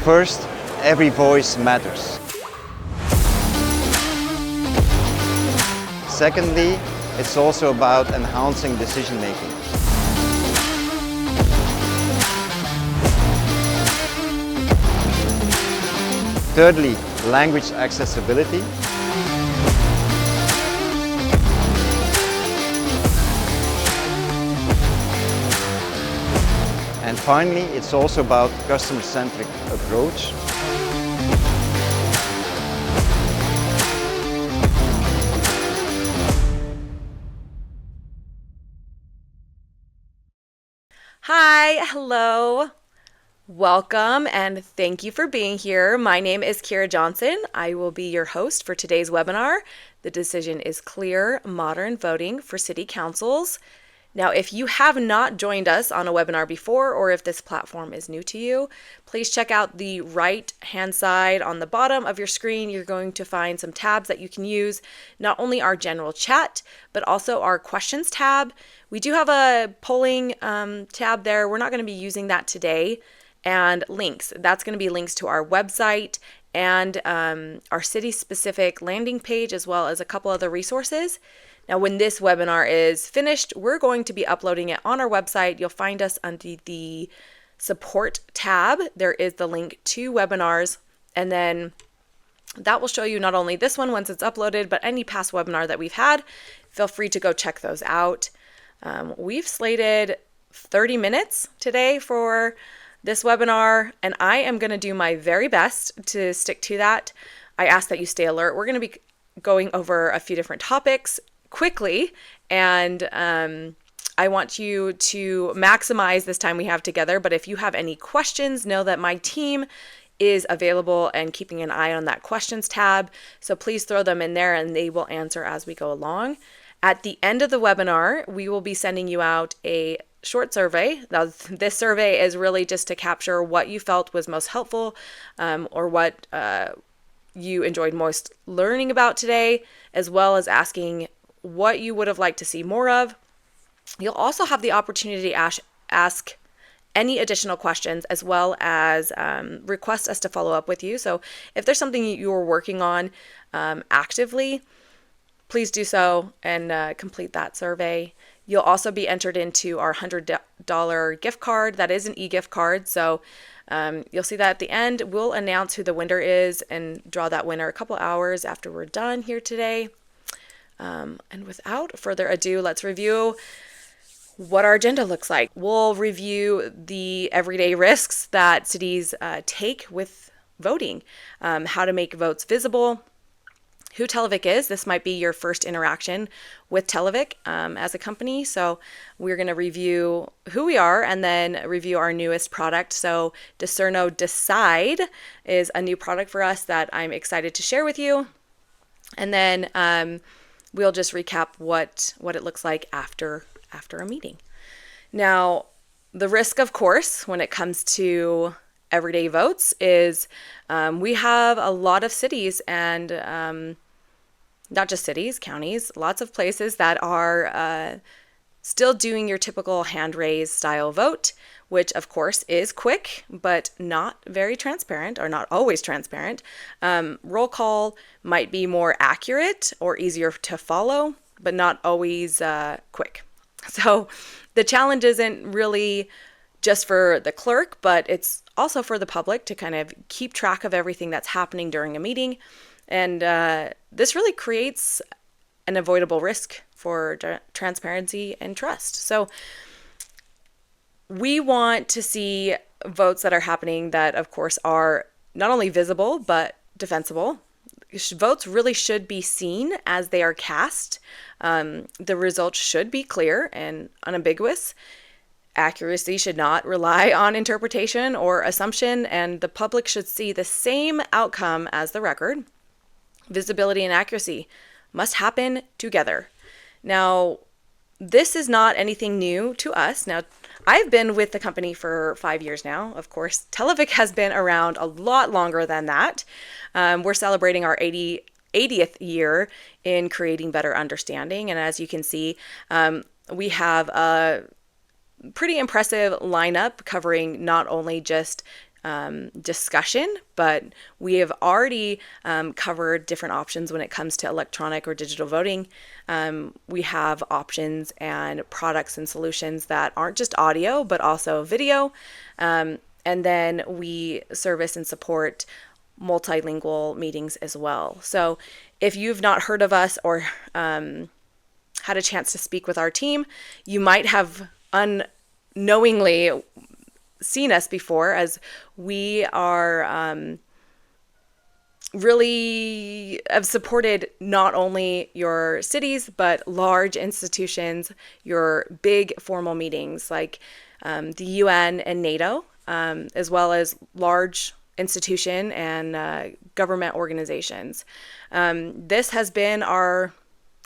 First, every voice matters. Secondly, it's also about enhancing decision making. Thirdly, language accessibility. And finally, it's also about customer-centric approach. Hi, hello, welcome, and thank you for being here. My name is Kira Johnson. I will be your host for today's webinar. The decision is clear: modern voting for city councils. Now, if you have not joined us on a webinar before, or if this platform is new to you, please check out the right-hand side on the bottom of your screen. You're going to find some tabs that you can use, not only our general chat, but also our questions tab. We do have a polling tab there. We're not going to be using that today. And links. That's going to be links to our website and our city-specific landing page, as well as a couple other resources. Now, when this webinar is finished, we're going to be uploading it on our website. You'll find us under the support tab. There is the link to webinars, and then that will show you not only this one once it's uploaded, but any past webinar that we've had. Feel free to go check those out. We've slated 30 minutes today for this webinar, and I am going to do my very best to stick to that. I ask that you stay alert. We're going to be going over a few different topics quickly, and I want you to maximize this time we have together. But if you have any questions, know that my team is available and keeping an eye on that questions tab. So please throw them in there and they will answer as we go along. At the end of the webinar, we will be sending you out a short survey. Now, this survey is really just to capture what you felt was most helpful, or what you enjoyed most learning about today, as well as asking what you would have liked to see more of. You'll also have the opportunity to ask any additional questions, as well as request us to follow up with you. So if there's something you're working on actively, please do so and complete that survey. You'll also be entered into our $100 gift card. That is an e-gift card. So you'll see that at the end. We'll announce who the winner is and draw that winner a couple hours after we're done here today. And without further ado, let's review what our agenda looks like. We'll review the everyday risks that cities take with voting, how to make votes visible, who Televic is. This might be your first interaction with Televic as a company. So we're going to review who we are and then review our newest product. So D-Cerno DECIDE is a new product for us that I'm excited to share with you. And then we'll just recap what it looks like after a meeting. Now, the risk, of course, when it comes to everyday votes is we have a lot of cities and not just cities, counties, lots of places that are still doing your typical hand raise style vote, which of course is quick, but not very transparent, or not always transparent. Roll call might be more accurate or easier to follow, but not always quick. So the challenge isn't really just for the clerk, but it's also for the public to kind of keep track of everything that's happening during a meeting. And this really creates an avoidable risk for transparency and trust. So we want to see votes that are happening that, of course, are not only visible, but defensible. Votes really should be seen as they are cast. The results should be clear and unambiguous. Accuracy should not rely on interpretation or assumption, and the public should see the same outcome as the record. Visibility and accuracy must happen together. Now, this is not anything new to us. Now, I've been with the company for 5 years now. Of course, Televic has been around a lot longer than that. We're celebrating our 80th year in creating better understanding. And as you can see, we have a pretty impressive lineup covering not only just discussion, but we have already covered different options when it comes to electronic or digital voting. We have options and products and solutions that aren't just audio, but also video. And then we service and support multilingual meetings as well. So if you've not heard of us or had a chance to speak with our team, you might have unknowingly seen us before, as we are really have supported not only your cities, but large institutions, your big formal meetings like the UN and NATO, as well as large institution and government organizations. This has been our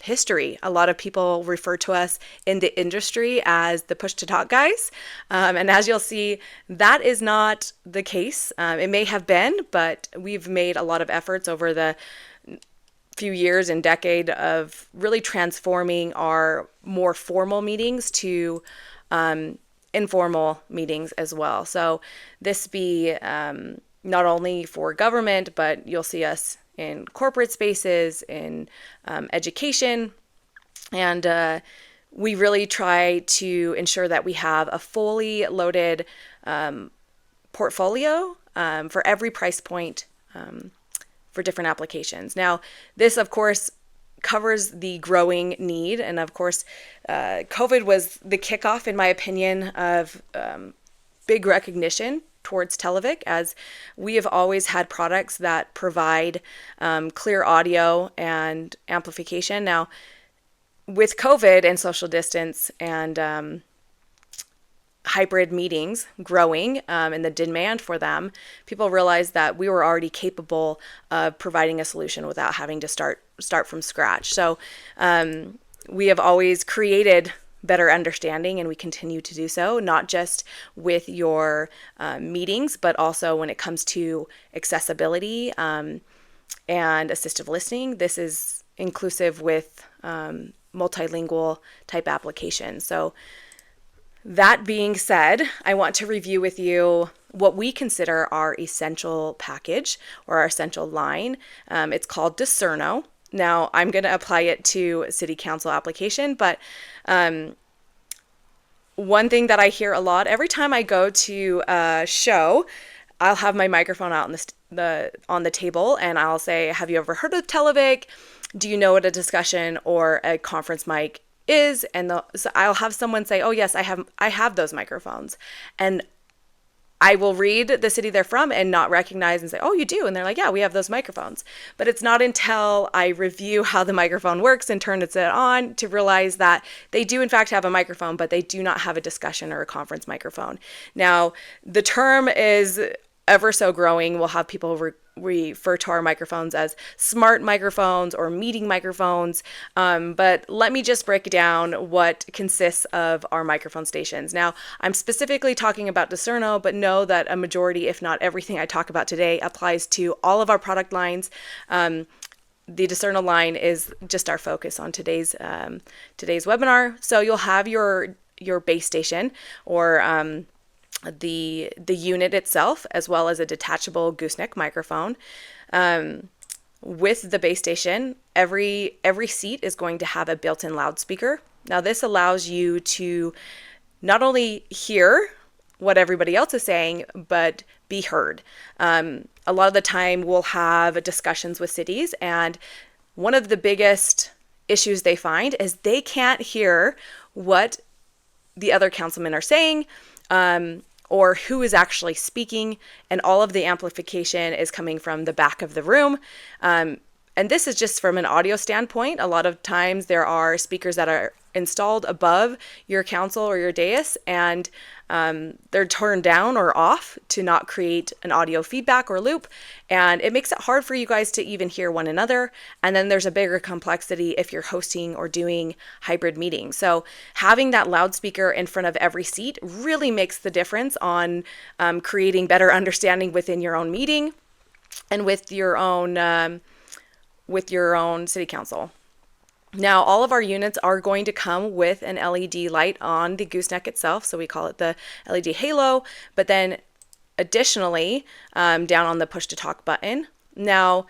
history. A lot of people refer to us in the industry as the push to talk guys. And as you'll see, that is not the case. It may have been, but we've made a lot of efforts over the few years and decade of really transforming our more formal meetings to informal meetings as well. So this be not only for government, but you'll see us in corporate spaces, in education, and we really try to ensure that we have a fully loaded portfolio for every price point for different applications. Now, this, of course, covers the growing need, and of course, COVID was the kickoff, in my opinion, of big recognition towards Televic, as we have always had products that provide clear audio and amplification. Now, with COVID and social distance and hybrid meetings growing and the demand for them, people realized that we were already capable of providing a solution without having to start from scratch. So we have always created better understanding, and we continue to do so, not just with your meetings, but also when it comes to accessibility and assistive listening. This is inclusive with multilingual type applications. So that being said, I want to review with you what we consider our essential package or our essential line. It's called D-Cerno. Now, I'm going to apply it to a city council application, but one thing that I hear a lot every time I go to a show, I'll have my microphone out on the table, and I'll say, "Have you ever heard of Televic? Do you know what a discussion or a conference mic is?" And so I'll have someone say, "Oh yes, I have those microphones," and I will read the city they're from and not recognize and say, "Oh, you do?" And they're like, "Yeah, we have those microphones." But it's not until I review how the microphone works and turn it on to realize that they do in fact have a microphone, but they do not have a discussion or a conference microphone. Now, the term is ever so growing. We'll have people refer to our microphones as smart microphones or meeting microphones. But let me just break down what consists of our microphone stations. Now, I'm specifically talking about D-Cerno, but know that a majority, if not everything I talk about today, applies to all of our product lines. The D-Cerno line is just our focus on today's webinar. So you'll have your base station or the unit itself, as well as a detachable gooseneck microphone. With the base station, every seat is going to have a built-in loudspeaker. Now, this allows you to not only hear what everybody else is saying, but be heard. A lot of the time, we'll have discussions with cities, and one of the biggest issues they find is they can't hear what the other councilmen are saying, or who is actually speaking, and all of the amplification is coming from the back of the room. And this is just from an audio standpoint. A lot of times there are speakers that are installed above your council or your dais, and they're turned down or off to not create an audio feedback or loop, and it makes it hard for you guys to even hear one another. And then there's a bigger complexity if you're hosting or doing hybrid meetings. So having that loudspeaker in front of every seat really makes the difference on creating better understanding within your own meeting and with your own city council. Now, all of our units are going to come with an LED light on the gooseneck itself, so we call it the LED halo, but then additionally, down on the push to talk button. Now,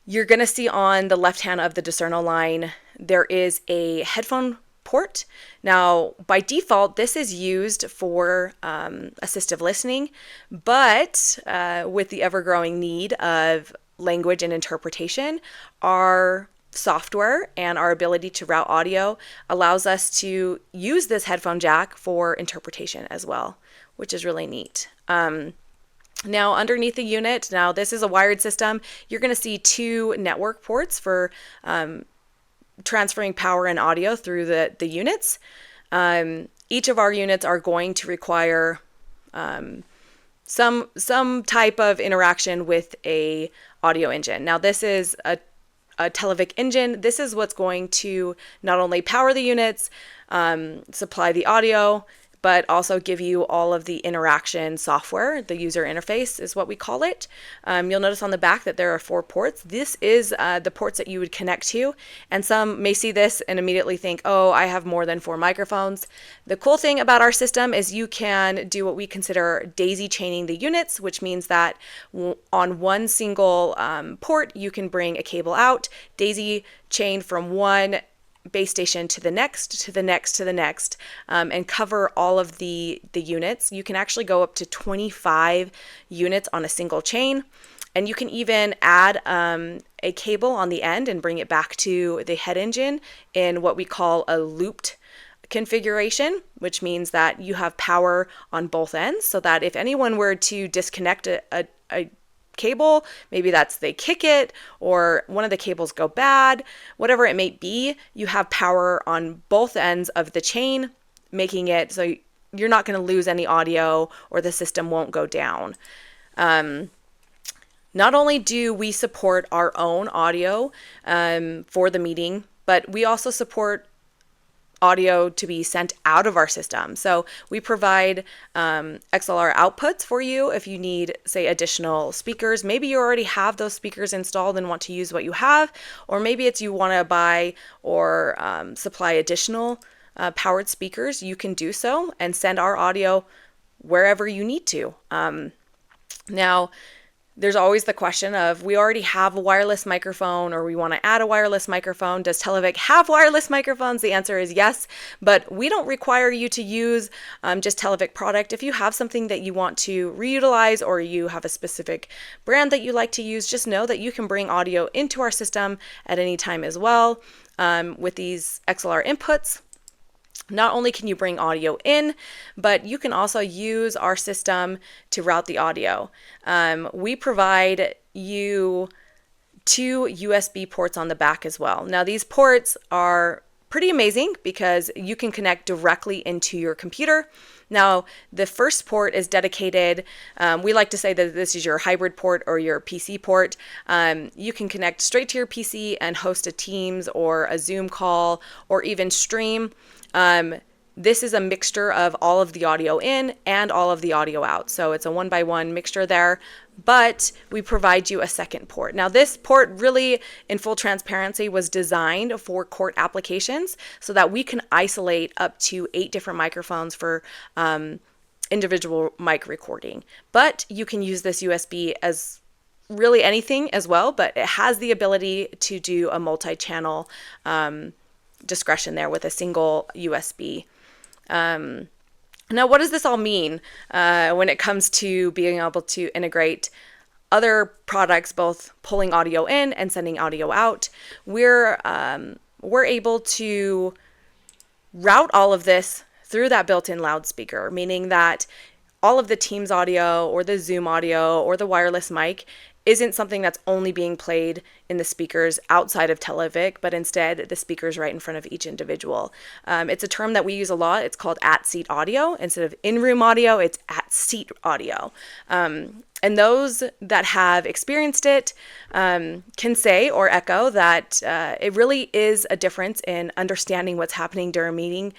you're going to see on the left hand of the D-Cerno line, there is a headphone port. Now, by default, this is used for assistive listening, but with the ever-growing need of language and interpretation, our software and our ability to route audio allows us to use this headphone jack for interpretation as well, which is really neat. Now, underneath the unit, now this is a wired system, you're going to see 2 network ports for transferring power and audio through the units. Each of our units are going to require some type of interaction with a audio engine. Now, this is a Televic engine. This is what's going to not only power the units, supply the audio, but also give you all of the interaction software. The user interface is what we call it. You'll notice on the back that there are 4 ports. This is the ports that you would connect to, and some may see this and immediately think, oh, I have more than 4 microphones. The cool thing about our system is you can do what we consider daisy chaining the units, which means that on one single port, you can bring a cable out, daisy chain from one base station to the next, to the next, to the next, and cover all of the units. You can actually go up to 25 units on a single chain, and you can even add a cable on the end and bring it back to the head engine in what we call a looped configuration, which means that you have power on both ends, so that if anyone were to disconnect a cable, maybe that's they kick it or one of the cables go bad, whatever it may be, you have power on both ends of the chain, making it so you're not going to lose any audio or the system won't go down. Not only do we support our own audio for the meeting, but we also support audio to be sent out of our system. So we provide XLR outputs for you if you need, say, additional speakers. Maybe you already have those speakers installed and want to use what you have, or maybe it's you want to buy or supply additional powered speakers. You can do so and send our audio wherever you need to. Now, there's always the question of, we already have a wireless microphone or we want to add a wireless microphone. Does Televic have wireless microphones? The answer is yes, but we don't require you to use just Televic product. If you have something that you want to reutilize or you have a specific brand that you like to use, just know that you can bring audio into our system at any time as well with these XLR inputs. Not only can you bring audio in, but you can also use our system to route the audio. We provide you 2 USB ports on the back as well. Now, these ports are pretty amazing because you can connect directly into your computer. Now, the first port is dedicated, we like to say that this is your hybrid port or your PC port. You can connect straight to your PC and host a Teams or a Zoom call or even stream. This is a mixture of all of the audio in and all of the audio out. So it's a 1-by-1 mixture there, but we provide you a second port. Now, this port really, in full transparency, was designed for court applications so that we can isolate up to 8 different microphones for individual mic recording. But you can use this USB as really anything as well, but it has the ability to do a multi-channel discretion there with a single USB. Now, what does this all mean when it comes to being able to integrate other products, both pulling audio in and sending audio out? We're able to route all of this through that built-in loudspeaker, meaning that all of the Teams audio or the Zoom audio or the wireless mic isn't something that's only being played in the speakers outside of Televic, but instead the speakers right in front of each individual. It's a term that we use a lot. It's called at-seat audio. Instead of in-room audio, it's at-seat audio. And those that have experienced it can say or echo that it really is a difference in understanding what's happening during a meeting,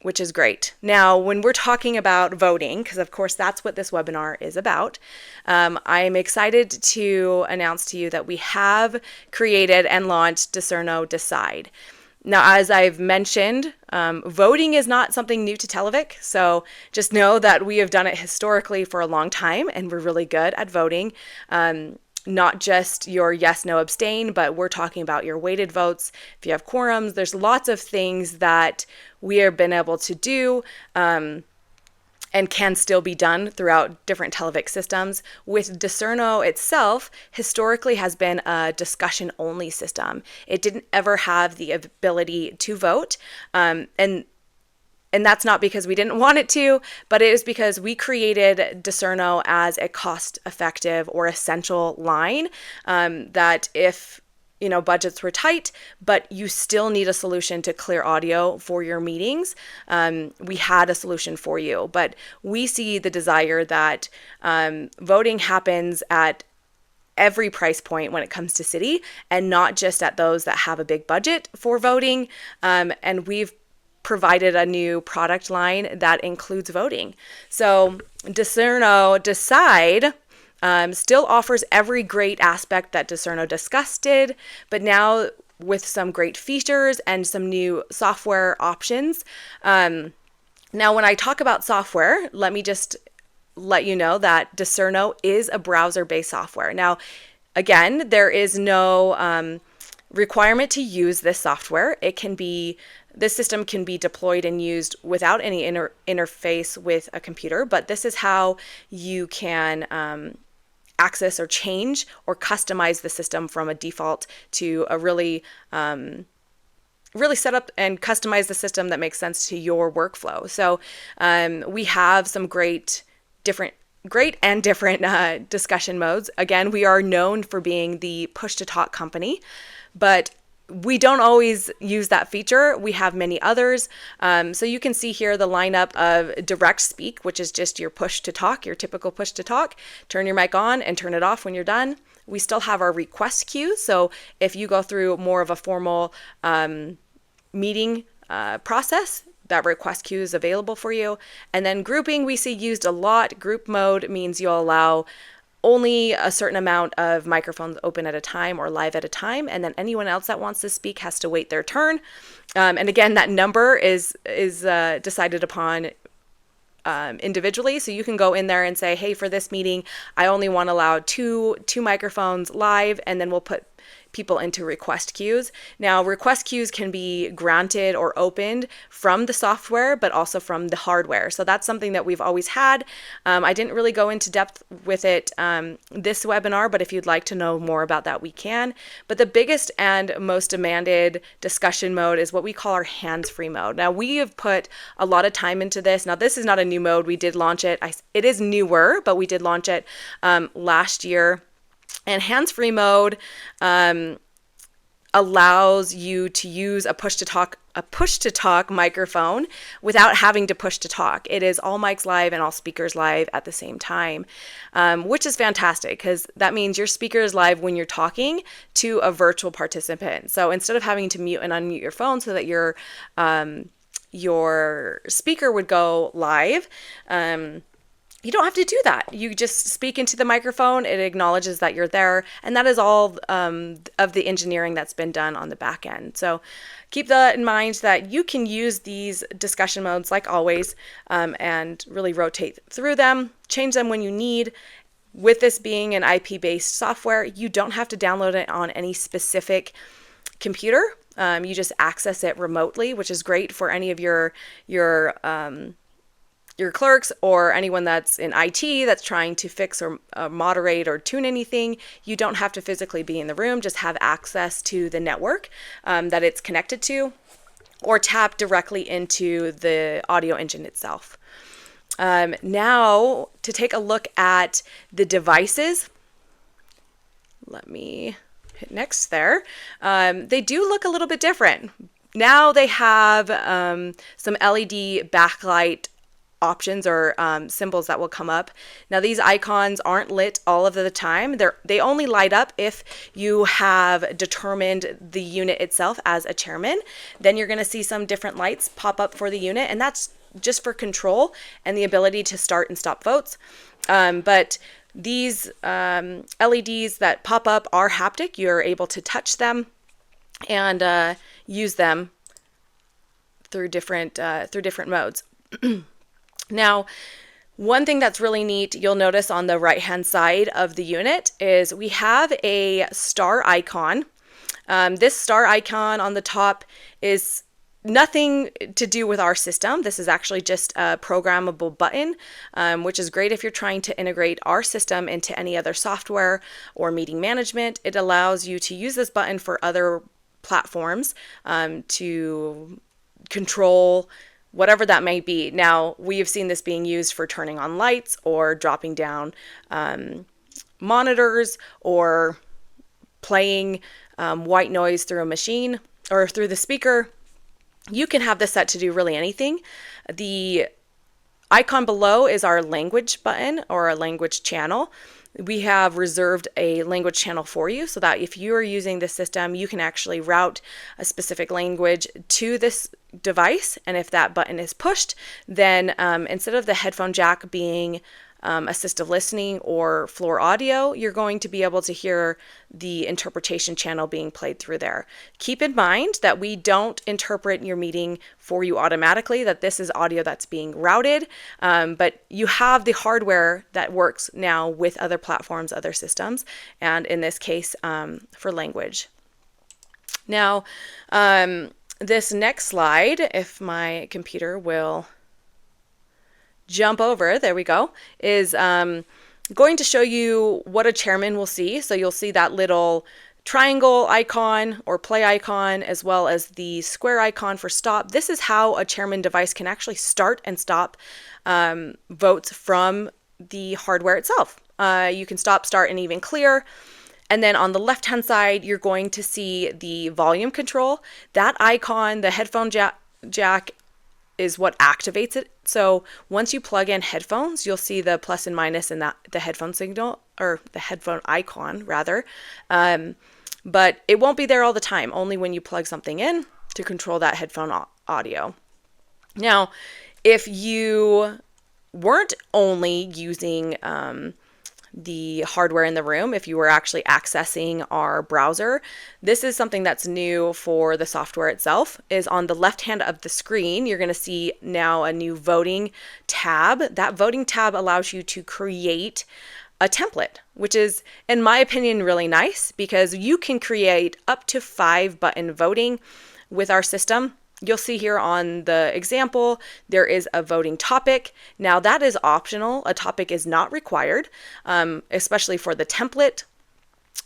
which is great. Now, when we're talking about voting, because of course that's what this webinar is about, I'm excited to announce to you that we have created and launched D-Cerno DECIDE. Now, as I've mentioned, voting is not something new to Televic, so just know that we have done it historically for a long time, and we're really good at voting. Not just your yes, no, abstain, but we're talking about your weighted votes. If you have quorums, there's lots of things that we have been able to do and can still be done throughout different Televic systems. With D-Cerno itself, historically has been a discussion-only system. It didn't ever have the ability to vote, and that's not because we didn't want it to, but it is because we created D-Cerno as a cost-effective or essential line that if budgets were tight, but you still need a solution to clear audio for your meetings, we had a solution for you. But we see the desire that voting happens at every price point when it comes to city, and not just at those that have a big budget for voting. And we've provided a new product line that includes voting. So D-Cerno DECIDE still offers every great aspect that D-Cerno Discuss did, but now with some great features and some new software options. Now, when I talk about software, let me just let you know that D-Cerno is a browser-based software. Now, again, there is no requirement to use this software. This system can be deployed and used without any interface with a computer, but this is how you can access or change or customize the system from a default to a really set up and customize the system that makes sense to your workflow. So we have some great and different discussion modes. Again, we are known for being the push-to-talk company, but we don't always use that feature. We have many others. So you can see here the lineup of direct speak, which is just your push to talk, your typical push to talk. Turn your mic on and turn it off when you're done. We still have our request queue. So if you go through more of a formal meeting process, that request queue is available for you. And then grouping we see used a lot. Group mode means you'll allow only a certain amount of microphones open at a time or live at a time, and then anyone else that wants to speak has to wait their turn. And again, that number is decided upon individually, so you can go in there and say, hey, for this meeting, I only want to allow two microphones live, and then we'll put people into request queues. Now, request queues can be granted or opened from the software, but also from the hardware. So that's something that we've always had. I didn't really go into depth with it this webinar, but if you'd like to know more about that, we can. But the biggest and most demanded discussion mode is what we call our hands-free mode. Now, we have put a lot of time into this. Now, this is not a new mode. We did launch it. It is newer, but we did launch it last year. And hands-free mode allows you to use a push-to-talk microphone without having to push to talk. It is all mics live and all speakers live at the same time, which is fantastic because that means your speaker is live when you're talking to a virtual participant. So instead of having to mute and unmute your phone so that your speaker would go live, you don't have to do that. You just speak into the microphone. It acknowledges that you're there. And that is all of the engineering that's been done on the back end. So keep that in mind that you can use these discussion modes like always and really rotate through them, change them when you need. With this being an IP-based software, you don't have to download it on any specific computer. You just access it remotely, which is great for any of your clerks or anyone that's in IT that's trying to fix or moderate or tune anything. You don't have to physically be in the room, just have access to the network that it's connected to or tap directly into the audio engine itself. Now, to take a look at the devices, let me hit next there. They do look a little bit different. Now they have some LED backlight options or symbols that will come up. Now these icons aren't lit all of the time. They only light up if you have determined the unit itself as a chairman. Then you're going to see some different lights pop up for the unit, and that's just for control and the ability to start and stop votes. But these LEDs that pop up are haptic. You're able to touch them and use them through different modes. Now, one thing that's really neat, you'll notice on the right-hand side of the unit is we have a star icon. This star icon on the top is nothing to do with our system. This is actually just a programmable button, which is great if you're trying to integrate our system into any other software or meeting management. It allows you to use this button for other platforms to control whatever that may be. Now, we have seen this being used for turning on lights or dropping down monitors or playing white noise through a machine or through the speaker. You can have this set to do really anything. The icon below is our language button or a language channel. We have reserved a language channel for you so that if you are using the system, you can actually route a specific language to this device. And if that button is pushed, then instead of the headphone jack being assistive listening or floor audio, you're going to be able to hear the interpretation channel being played through there. Keep in mind that we don't interpret your meeting for you automatically, that this is audio that's being routed, but you have the hardware that works now with other platforms, other systems, and in this case, for language. Now, this next slide, if my computer will jump over, there we go, is going to show you what a chairman will see. So you'll see that little triangle icon or play icon, as well as the square icon for stop. This is how a chairman device can actually start and stop votes from the hardware itself. You can stop, start, and even clear. And then on the left-hand side, you're going to see the volume control. That icon, the headphone jack, is what activates it. So once you plug in headphones, you'll see the plus and minus in the headphone signal, or the headphone icon rather. But it won't be there all the time, only when you plug something in to control that headphone audio. Now, if you weren't only using the hardware in the room, if you were actually accessing our browser, this is something that's new for the software itself. Is on the left hand of the screen, you're going to see now a new voting tab. That voting tab allows you to create a template, which is, in my opinion, really nice because you can create up to 5 button voting with our system. You'll see here on the example, there is a voting topic. Now that is optional. A topic is not required, especially for the template.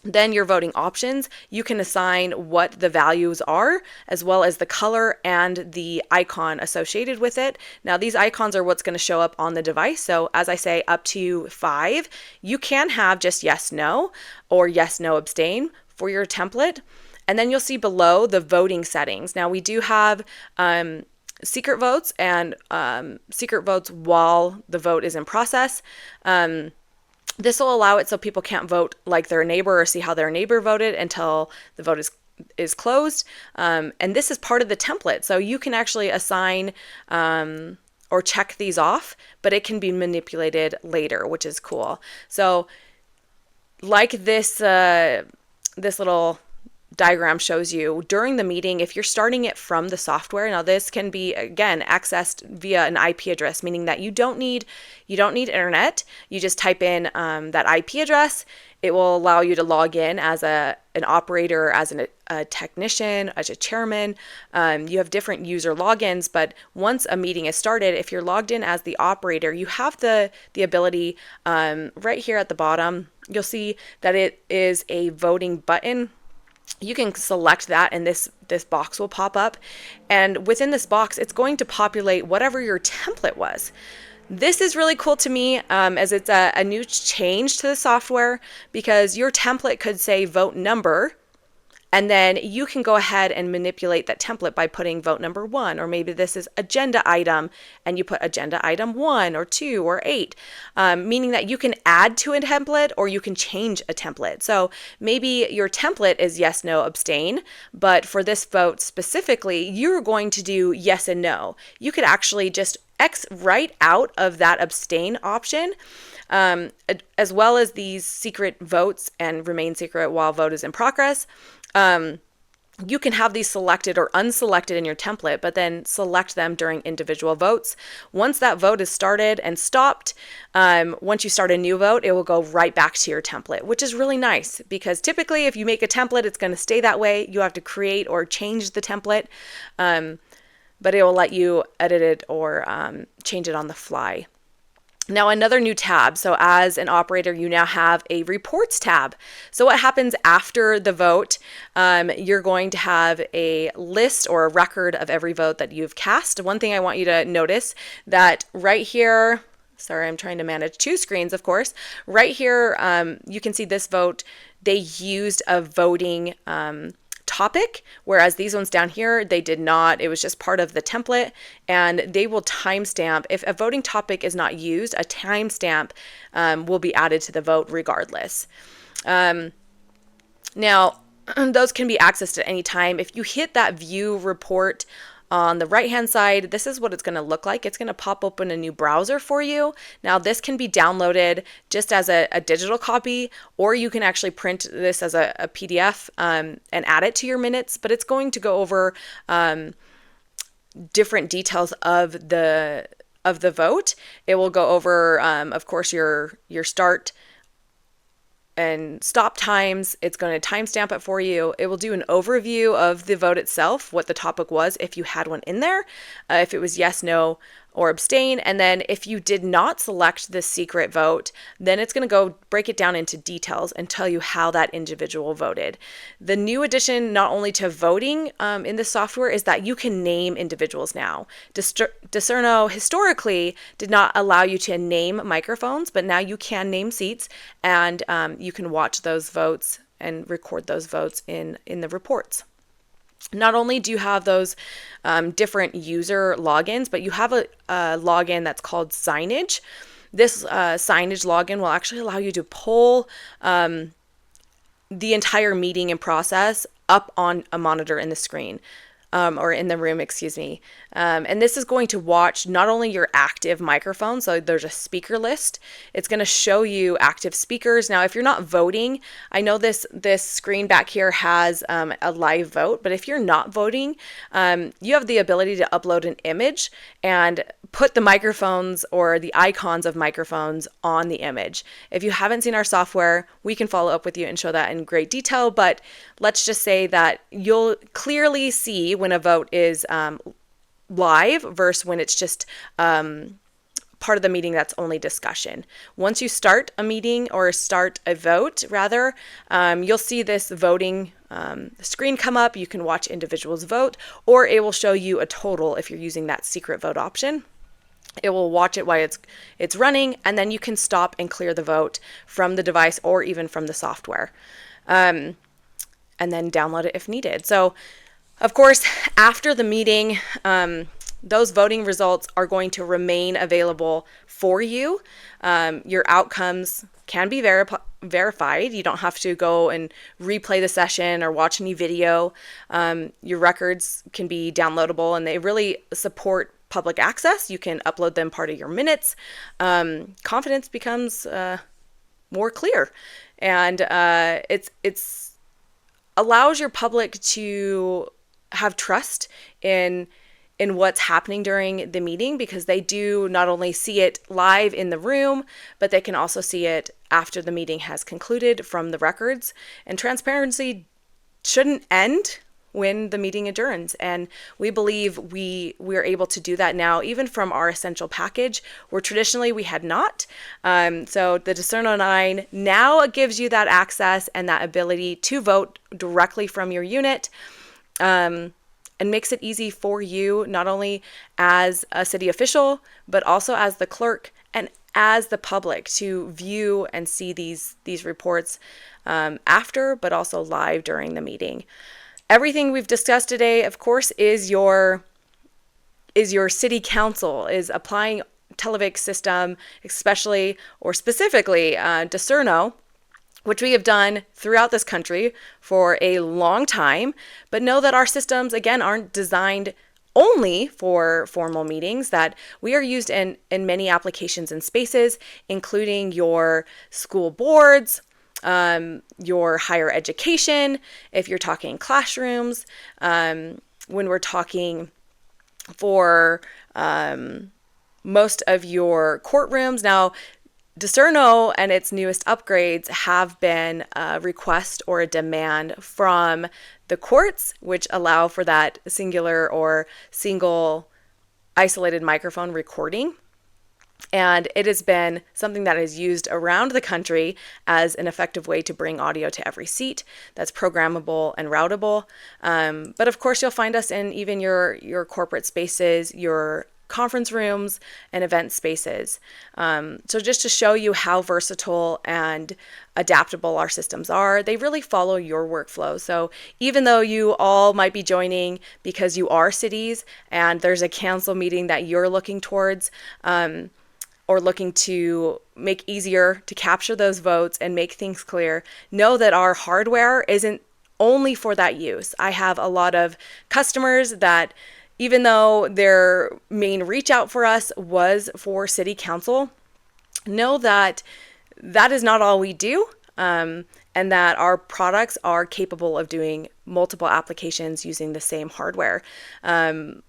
Then your voting options, you can assign what the values are, as well as the color and the icon associated with it. Now these icons are what's going to show up on the device. So as I say, up to 5. You can have just yes, no, or yes, no, abstain for your template. And then you'll see below the voting settings. Now we do have secret votes and secret votes while the vote is in process. This will allow it so people can't vote like their neighbor or see how their neighbor voted until the vote is closed. And this is part of the template. So you can actually assign or check these off, but it can be manipulated later, which is cool. So like this little diagram shows you during the meeting, if you're starting it from the software, now this can be again accessed via an IP address, meaning that you don't need internet. You just type in that IP address. It will allow you to log in as an operator, as a technician, as a chairman. You have different user logins, but once a meeting is started, if you're logged in as the operator, you have the ability right here at the bottom. You'll see that it is a voting button. You can select that and this box will pop up, and within this box it's going to populate whatever your template was. This is really cool to me as it's a new change to the software, because your template could say vote number, and then you can go ahead and manipulate that template by putting vote number 1, or maybe this is agenda item and you put agenda item 1 or 2 or 8, meaning that you can add to a template or you can change a template. So maybe your template is yes, no, abstain, but for this vote specifically, you're going to do yes and no. You could actually just X right out of that abstain option, as well as these secret votes and remain secret while vote is in progress. you can have these selected or unselected in your template, but then select them during individual votes. Once that vote is started and stopped, once you start a new vote, it will go right back to your template, which is really nice because typically if you make a template, it's going to stay that way. You have to create or change the template, but it will let you edit it or change it on the fly. Now, another new tab. So as an operator, you now have a reports tab. So what happens after the vote? You're going to have a list or a record of every vote that you've cast. One thing I want you to notice that right here, sorry, I'm trying to manage two screens, of course. Right here, you can see this vote. They used a voting topic, whereas these ones down here, they did not. It was just part of the template, and they will timestamp. If a voting topic is not used, a timestamp will be added to the vote regardless. Now, those can be accessed at any time. If you hit that view report on the right-hand side, this is what it's going to look like. It's going to pop open a new browser for you. Now, this can be downloaded just as a digital copy, or you can actually print this as a PDF and add it to your minutes, but it's going to go over different details of the vote. It will go over, of course, your start and stop times. It's going to timestamp it for you. It will do an overview of the vote itself, what the topic was, if you had one in there, if it was yes, no, or abstain. And then if you did not select this secret vote, then it's going to go break it down into details and tell you how that individual voted. The new addition, not only to voting in this software, is that you can name individuals now. D-Cerno historically did not allow you to name microphones, but now you can name seats, and you can watch those votes and record those votes in the reports. Not only do you have those different user logins, but you have a login that's called signage. This signage login will actually allow you to pull the entire meeting and process up on a monitor in the screen. Or in the room, excuse me. And this is going to watch not only your active microphone, so there's a speaker list. It's going to show you active speakers. Now, if you're not voting, I know this screen back here has a live vote, but if you're not voting, you have the ability to upload an image and put the microphones or the icons of microphones on the image. If you haven't seen our software, we can follow up with you and show that in great detail, but let's just say that you'll clearly see when a vote is live versus when it's just part of the meeting that's only discussion. Once you start a meeting or start a vote, rather, you'll see this voting screen come up. You can watch individuals vote, or it will show you a total if you're using that secret vote option. It will watch it while it's running, and then you can stop and clear the vote from the device or even from the software, and then download it if needed. So, of course, after the meeting, those voting results are going to remain available for you. Your outcomes can be verified. You don't have to go and replay the session or watch any video. Your records can be downloadable, and they really support public access. You can upload them part of your minutes. Confidence becomes more clear, and it's allows your public to have trust in what's happening during the meeting, because they do not only see it live in the room, but they can also see it after the meeting has concluded from the records. And transparency shouldn't end when the meeting adjourns. And we believe we're able to do that now, even from our essential package, where traditionally we had not. So the D-Cerno 9 now gives you that access and that ability to vote directly from your unit, and makes it easy for you, not only as a city official, but also as the clerk and as the public, to view and see these reports after, but also live during the meeting. Everything we've discussed today, of course, is your city council, is applying Televic system, especially or specifically D-Cerno, which we have done throughout this country for a long time. But know that our systems, again, aren't designed only for formal meetings, that we are used in many applications and spaces, including your school boards, your higher education, if you're talking classrooms, when we're talking for most of your courtrooms. Now, D-Cerno and its newest upgrades have been a request or a demand from the courts, which allow for that singular or single isolated microphone recording. And it has been something that is used around the country as an effective way to bring audio to every seat that's programmable and routable. But of course, you'll find us in even your corporate spaces, your conference rooms, and event spaces. So just to show you how versatile and adaptable our systems are, they really follow your workflow. So even though you all might be joining because you are cities and there's a council meeting that you're looking towards, or looking to make easier to capture those votes and make things clear, know that our hardware isn't only for that use. I have a lot of customers that, even though their main reach out for us was for city council, know that that is not all we do, and that our products are capable of doing multiple applications using the same hardware.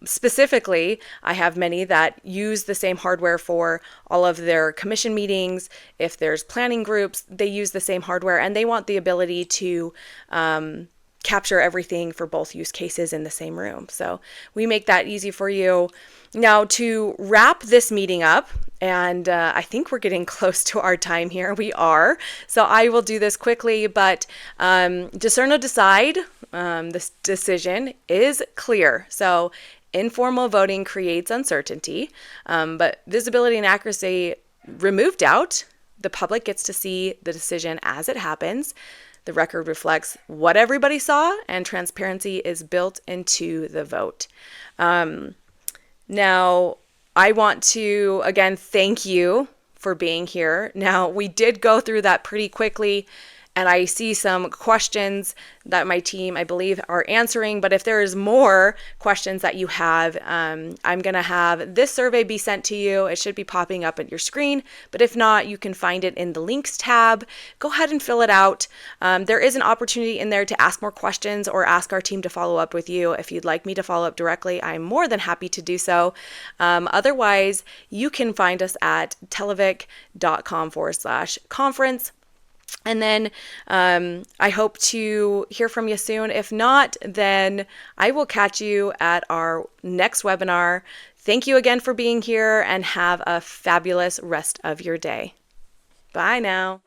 Specifically, I have many that use the same hardware for all of their commission meetings. If there's planning groups, they use the same hardware, and they want the ability to capture everything for both use cases in the same room. So we make that easy for you. Now, to wrap this meeting up, and I think we're getting close to our time here. We are. So I will do this quickly, but D-Cerno DECIDE, this decision is clear. So informal voting creates uncertainty, but visibility and accuracy remove doubt. The public gets to see the decision as it happens. The record reflects what everybody saw, and transparency is built into the vote. Now, I want to, again, thank you for being here. Now, we did go through that pretty quickly, and I see some questions that my team, I believe, are answering. But if there is more questions that you have, I'm going to have this survey be sent to you. It should be popping up at your screen. But if not, you can find it in the links tab. Go ahead and fill it out. There is an opportunity in there to ask more questions or ask our team to follow up with you. If you'd like me to follow up directly, I'm more than happy to do so. Otherwise, you can find us at televic.com/conference. And then I hope to hear from you soon. If not, then I will catch you at our next webinar. Thank you again for being here, and have a fabulous rest of your day. Bye now.